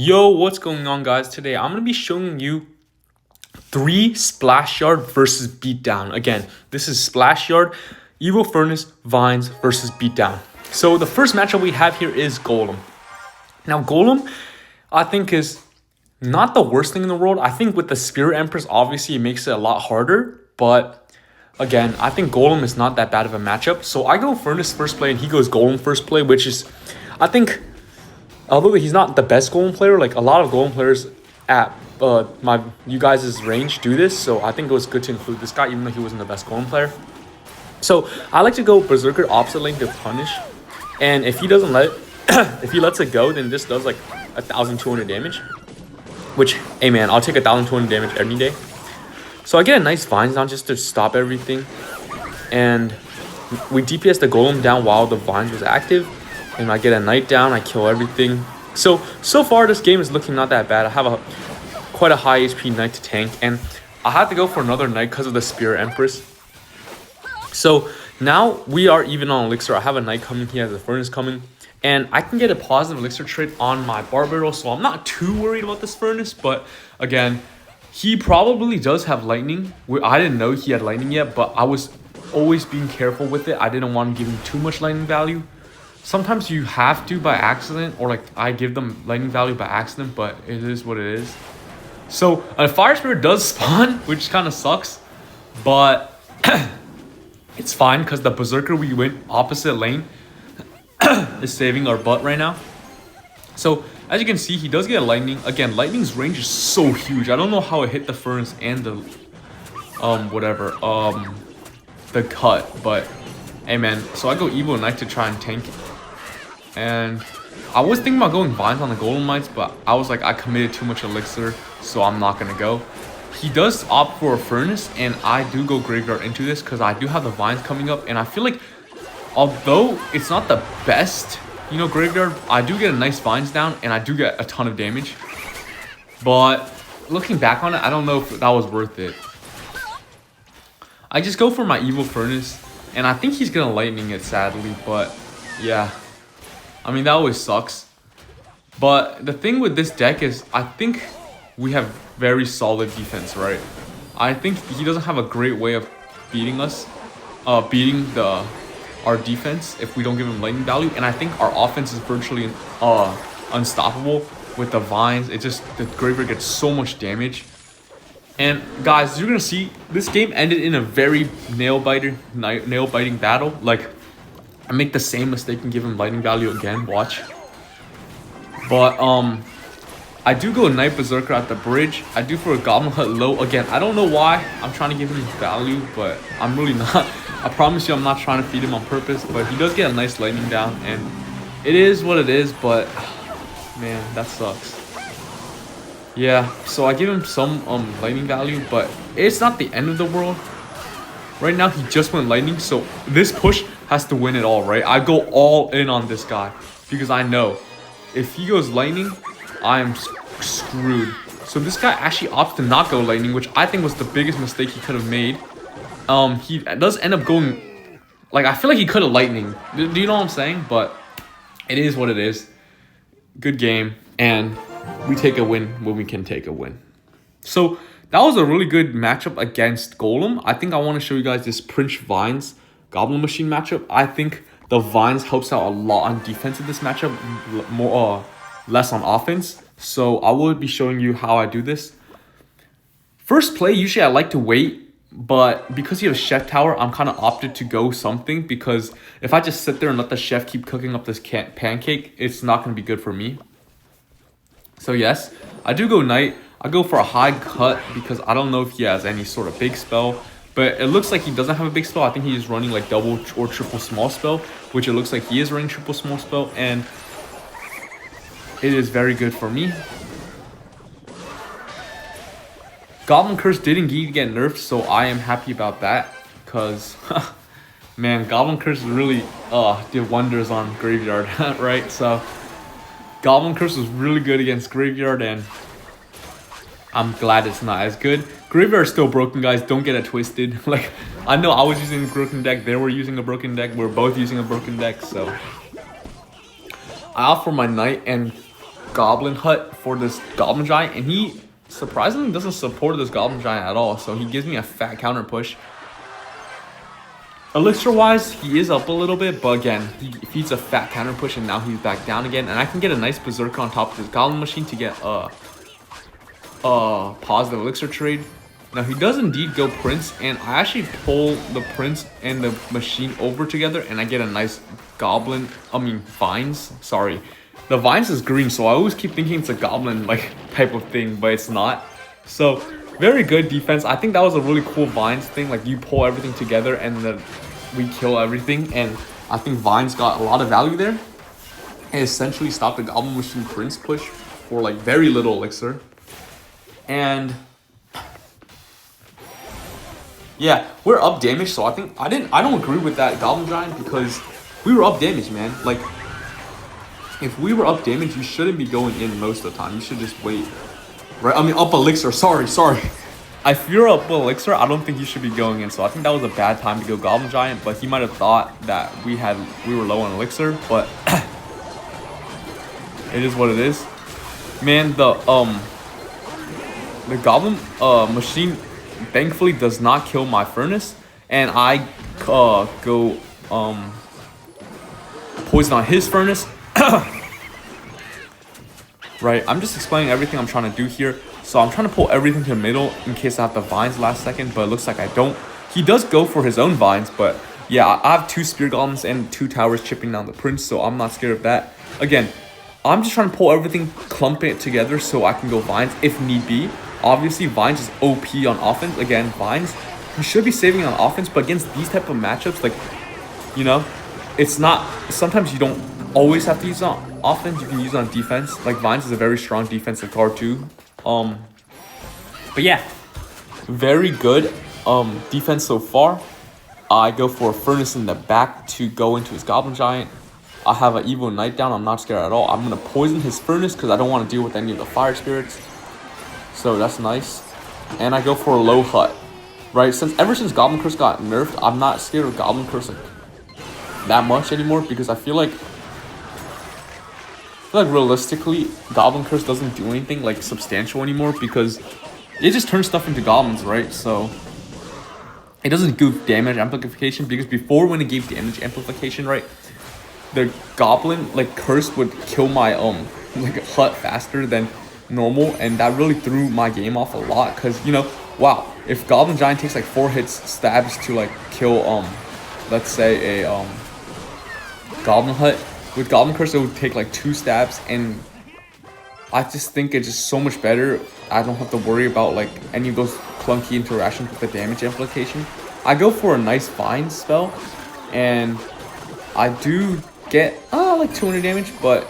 Yo, what's going on, guys? Today I'm going to be showing you 3 Splashyard versus Beatdown. Again, this is Splashyard, Evil Furnace, Vines versus Beatdown. So the first matchup we have here is Golem. Now, Golem, I think, is not the worst thing in the world. I think with the Spirit Empress, obviously, it makes it a lot harder. But again, I think Golem is not that bad of a matchup. So I go Furnace first play and he goes Golem first play, which is, I think, although he's not the best Golem player, like a lot of Golem players at you guys' range do this. So I think it was good to include this guy, even though he wasn't the best Golem player. So I like to go Berserker opposite lane to punish. And if he doesn't let it, if he lets it go, then this does like 1,200 damage. Which, hey man, I'll take 1,200 damage any day. So I get a nice Vines down just to stop everything. And we DPS the Golem down while the Vines was active. And I get a Knight down, I kill everything. So far this game is looking not that bad. I have quite a high HP Knight to tank. And I had to go for another Knight because of the Spirit Empress. So now we are even on Elixir. I have a Knight coming, he has a Furnace coming. And I can get a positive Elixir trait on my Barbaro. So I'm not too worried about this Furnace. But again, he probably does have Lightning. I didn't know he had Lightning yet, but I was always being careful with it. I didn't want to give him too much Lightning value. Sometimes you have to by accident, or like I give them Lightning value by accident, but it is what it is. So a Fire Spirit does spawn, which kind of sucks, but it's fine because the Berserker we went opposite lane is saving our butt right now. So as you can see, he does get a Lightning. Again, Lightning's range is so huge. I don't know how it hit the Furnace and the the cut, but hey man. So I go Evil Knight to try and tank. And I was thinking about going Vines on the Golem Knights, but I was like, I committed too much Elixir, so I'm not going to go. He does opt for a Furnace, and I do go Graveyard into this because I do have the Vines coming up. And I feel like, although it's not the best, Graveyard, I do get a nice Vines down, and I do get a ton of damage. But looking back on it, I don't know if that was worth it. I just go for my Evil Furnace, and I think he's going to Lightning it, sadly, but yeah. I mean, that always sucks. But the thing with this deck is I think we have very solid defense, right? I think he doesn't have a great way of beating us, our defense if we don't give him Lightning value. And I think our offense is virtually unstoppable with the Vines. It just, the Graveyard gets so much damage. And guys, you're going to see this game ended in a very nail-biting battle. Like, I make the same mistake and give him Lightning value again, watch. But I do go Knight Berserker at the bridge. I do for a Goblin Hut low. Again, I don't know why I'm trying to give him value, but I'm really not. I promise you I'm not trying to feed him on purpose, but he does get a nice Lightning down, and it is what it is, but man, that sucks. Yeah, so I give him some Lightning value, but it's not the end of the world. Right now, he just went Lightning, so this push has to win it all, right? I go all in on this guy because I know if he goes Lightning, I'm screwed. So this guy actually opts to not go Lightning, which I think was the biggest mistake he could have made. He does end up going, like, I feel like he could have Lightning. Do you know what I'm saying? But it is what it is. Good game, and we take a win when we can take a win. So that was a really good matchup against Golem. I think I want to show you guys this Prince Vines Goblin Machine matchup. I think the Vines helps out a lot on defense in this matchup, less on offense. So I will be showing you how I do this. First play, usually I like to wait, but because you have Chef Tower, I'm kind of opted to go something, because if I just sit there and let the chef keep cooking up this pancake, it's not going to be good for me. So yes, I do go Knight. I go for a high cut because I don't know if he has any sort of big spell. But it looks like he doesn't have a big spell. I think he's running like double or triple small spell, which it looks like he is running triple small spell. And it is very good for me. Goblin Curse did indeed get nerfed, so I am happy about that. Because, man, Goblin Curse really did wonders on Graveyard, right? So, Goblin Curse was really good against Graveyard, and I'm glad it's not as good. Graveyard is still broken, guys. Don't get it twisted. Like, I know I was using a broken deck. They were using a broken deck. We're both using a broken deck, so I opt for my Knight, and Goblin Hut for this Goblin Giant, and he surprisingly doesn't support this Goblin Giant at all, so he gives me a fat counter push. Elixir-wise, he is up a little bit, but again, he feeds a fat counter push, and now he's back down again, and I can get a nice Berserker on top of this Goblin Machine to get a positive Elixir trade. Now, he does indeed go Prince, and I actually pull the Prince and the Machine over together, and I get a nice Vines. Sorry. The Vines is green, so I always keep thinking it's a Goblin, like, type of thing, but it's not. So, very good defense. I think that was a really cool Vines thing. Like, you pull everything together, and then we kill everything, and I think Vines got a lot of value there. And essentially stopped the Goblin Machine Prince push for, like, very little Elixir. And yeah, we're up damage, so I don't agree with that Goblin Giant because we were up damage, man. Like, if we were up damage, you shouldn't be going in most of the time. You should just wait. Right? I mean, up Elixir. Sorry. If you're up Elixir, I don't think you should be going in. So I think that was a bad time to go Goblin Giant, but he might have thought that we were low on Elixir, but it is what it is. Man, the Goblin Machine thankfully does not kill my Furnace, and I go poison on his Furnace. Right, I'm just explaining everything I'm trying to do here. So I'm trying to pull everything to the middle in case I have the Vines last second, but it looks like I don't. He does go for his own Vines, but yeah, I have 2 Spear Golems and 2 towers chipping down the Prince, so I'm not scared of that. Again, I'm just trying to pull everything, clump it together so I can go Vines if need be. Obviously, Vines is OP on offense. Again, Vines, you should be saving on offense, but against these type of matchups, like, you know, it's not, sometimes you don't always have to use it on offense. You can use it on defense. Like, Vines is a very strong defensive card too. But yeah, very good defense so far. I go for a Furnace in the back to go into his Goblin Giant. I have an Evo Knight down. I'm not scared at all. I'm going to poison his Furnace because I don't want to deal with any of the Fire Spirits. So that's nice. And I go for a low hut. Right? Ever since Goblin Curse got nerfed, I'm not scared of Goblin Curse like that much anymore because I feel like realistically, Goblin Curse doesn't do anything like substantial anymore because it just turns stuff into goblins, right? So it doesn't give damage amplification because before when it gave damage amplification, right, the Goblin like Curse would kill my like hut faster than normal, and that really threw my game off a lot because, you know, wow, if Goblin Giant takes like 4 hits stabs to like kill let's say a Goblin Hut, with Goblin Curse it would take like 2 stabs, and I just think it's just so much better. I don't have to worry about like any of those clunky interactions with the damage amplification. I go for a nice Vine spell, and I do get like 200 damage, but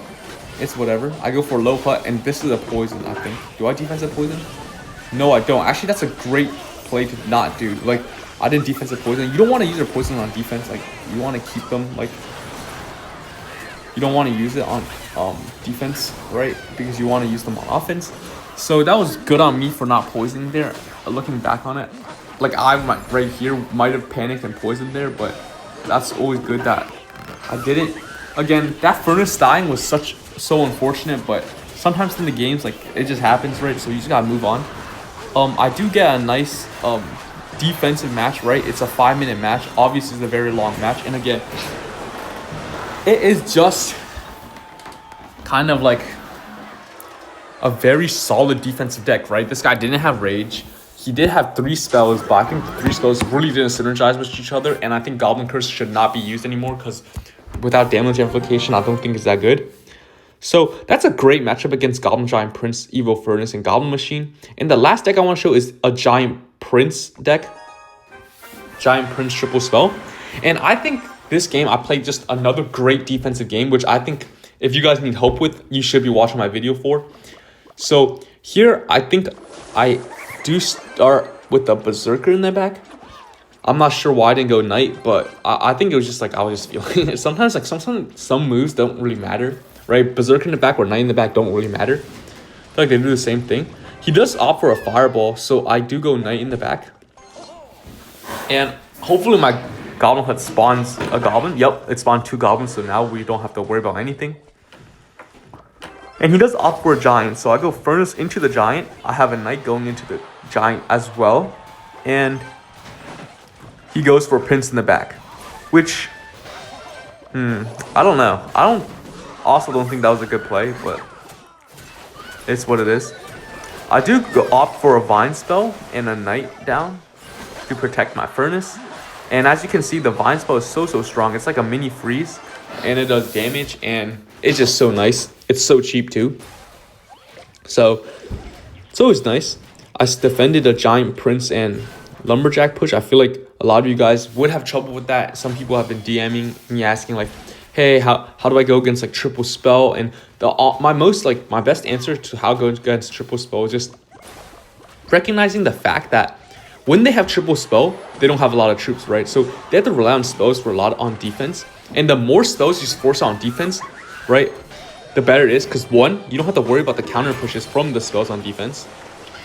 it's whatever. I go for a low hut, and this is a poison, I think. Do I defensive poison? No, I don't. Actually, that's a great play to not do. Like, I didn't defensive poison. You don't want to use your poison on defense. Like, you want to keep them, like, you don't want to use it on defense, right? Because you want to use them on offense. So that was good on me for not poisoning there. Looking back on it, like, I might right here might have panicked and poisoned there, but that's always good that I didn't. Again, that Furnace dying was so unfortunate, but sometimes in the games, like, it just happens, right? So you just gotta move on. I do get a nice defensive match, right? It's a 5-minute match. Obviously, it's a very long match, and again, it is just kind of like a very solid defensive deck, right? This guy didn't have Rage. He did have 3 spells, but I think the 3 spells really didn't synergize with each other, and I think Goblin Curse should not be used anymore because without damage amplification, I don't think it's that good. So that's a great matchup against Goblin Giant Prince, Evo Furnace, and Goblin Machine. And the last deck I want to show is a Giant Prince deck. Giant Prince triple spell. And I think this game, I played just another great defensive game, which I think if you guys need help with, you should be watching my video for. So here, I think I do start with the Berserker in the back. I'm not sure why I didn't go Knight, but I think it was just like I was just feeling it. Sometimes, like, some moves don't really matter, right? Berserker in the back or Knight in the back don't really matter. I feel like they do the same thing. He does opt for a Fireball, so I do go Knight in the back. And hopefully my Goblin Hut spawns a Goblin. Yep, it spawned 2 Goblins, so now we don't have to worry about anything. And he does opt for a giant, so I go Furnace into the giant. I have a knight going into the giant as well. And he goes for a prince in the back. Which, I don't know. I also don't think that was a good play, but it's what it is. I do opt for a Vine spell and a knight down to protect my Furnace. And as you can see, the Vine spell is so strong. It's like a mini freeze, and it does damage, and it's just so nice. It's so cheap too. So it's always nice. I defended a giant prince and lumberjack push. I feel like a lot of you guys would have trouble with that. Some people have been DMing me asking like, hey, how do I go against like triple spell? And my best answer to how to go against triple spell is just recognizing the fact that when they have triple spell, they don't have a lot of troops, right? So they have to rely on spells for a lot on defense. And the more spells you force on defense, right, the better it is. Because one, you don't have to worry about the counter pushes from the spells on defense.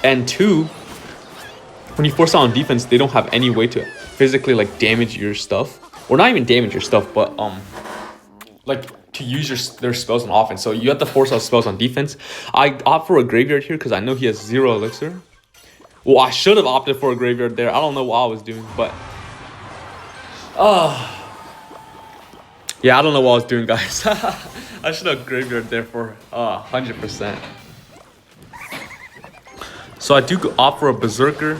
And two, when you force on defense, they don't have any way to physically like damage your stuff. Or not even damage your stuff, but like to use their spells on offense. So you have to force out spells on defense. I opt for a graveyard here because I know he has 0 elixir. Well, I should have opted for a graveyard there. I don't know what I was doing, but yeah, I don't know what I was doing, guys. I should have graveyard there for 100%. So I do opt for a berserker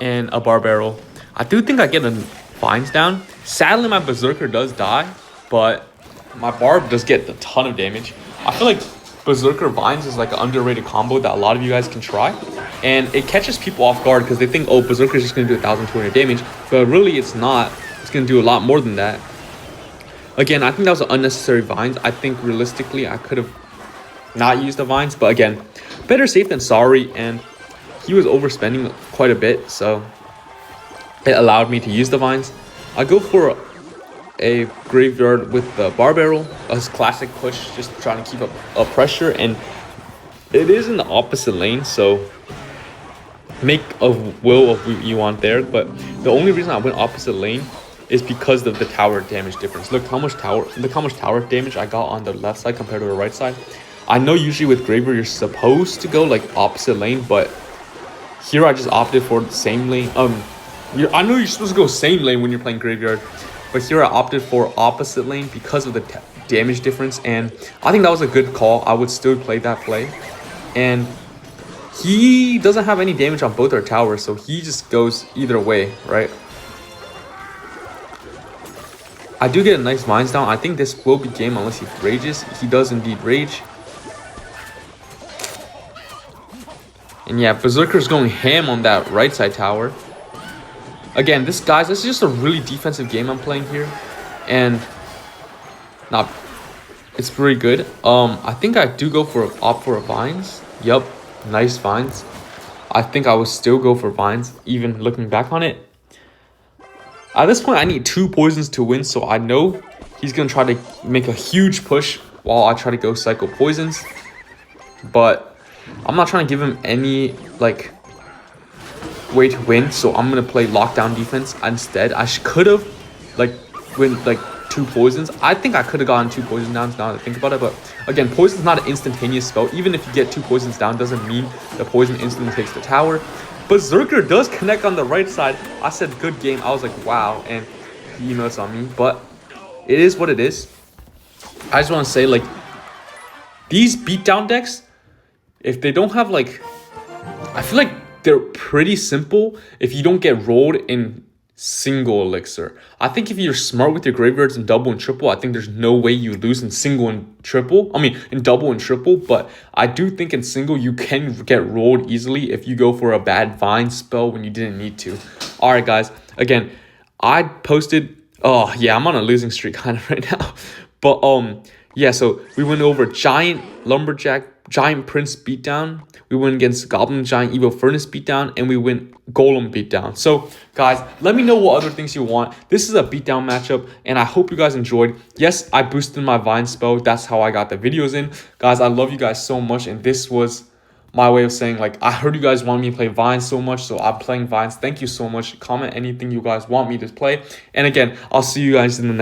and a barbarrel. I do think I get the vines down. Sadly, my berserker does die, but my barb does get a ton of damage. I feel like berserker vines is like an underrated combo that a lot of you guys can try, and it catches people off guard because they think, oh, berserker is just going to do 1,200 damage, but really it's not. It's going to do a lot more than that. Again, I think that was an unnecessary vines. I think realistically I could have not used the vines, but again, better safe than sorry, and he was overspending quite a bit, so it allowed me to use the vines. I go for a graveyard with the barbarrel, a classic push, just trying to keep up a pressure, and it is in the opposite lane, so make a will of what you want there. But the only reason I went opposite lane is because of the tower damage difference. Look how much tower damage I got on the left side compared to the right side. I know usually with graveyard you're supposed to go like opposite lane, but here I just opted for the same lane. I know you're supposed to go same lane when you're playing graveyard, but here I opted for opposite lane because of the damage difference, and I think that was a good call. I would still play that play. And he doesn't have any damage on both our towers, so he just goes either way, right? I do get a nice vines down. I think this will be game unless he rages. He does indeed rage. And yeah, Berserker's going ham on that right side tower. Again, this is just a really defensive game I'm playing here, and it's pretty good. I think I do go for opt for a vines. Yup, nice vines. I think I would still go for vines, even looking back on it. At this point, I need 2 poisons to win, so I know he's gonna try to make a huge push while I try to go cycle poisons. But I'm not trying to give him any like way to win, so I'm gonna play lockdown defense instead. I could have like win like 2 poisons. I think I could have gotten 2 poisons down now that I think about it, but again, poison's not an instantaneous spell. Even if you get 2 poisons down, doesn't mean the poison instantly takes the tower. Berserker does connect on the right side. I said good game. I was like, wow, and he notes on me, but it is what it is. I just want to say, like, these beatdown decks, if they don't have like, I feel like they're pretty simple if you don't get rolled in single elixir. I think if you're smart with your graveyards in double and triple, I think there's no way you lose in single and triple. I mean, in double and triple, but I do think in single you can get rolled easily if you go for a bad vine spell when you didn't need to. All right, guys. Again, I posted. Oh yeah, I'm on a losing streak kind of right now, but yeah. So we went over giant lumberjack, giant prince beatdown. We went against goblin giant evil furnace beatdown, and we went golem beatdown. So guys, let me know what other things you want. This is a beatdown matchup, and I hope you guys enjoyed. Yes, I boosted my vine spell. That's how I got the videos in. Guys, I love you guys so much, and this was my way of saying, like, I heard you guys want me to play vines so much, so I'm playing vines. Thank you so much. Comment anything you guys want me to play, and again, I'll see you guys in the next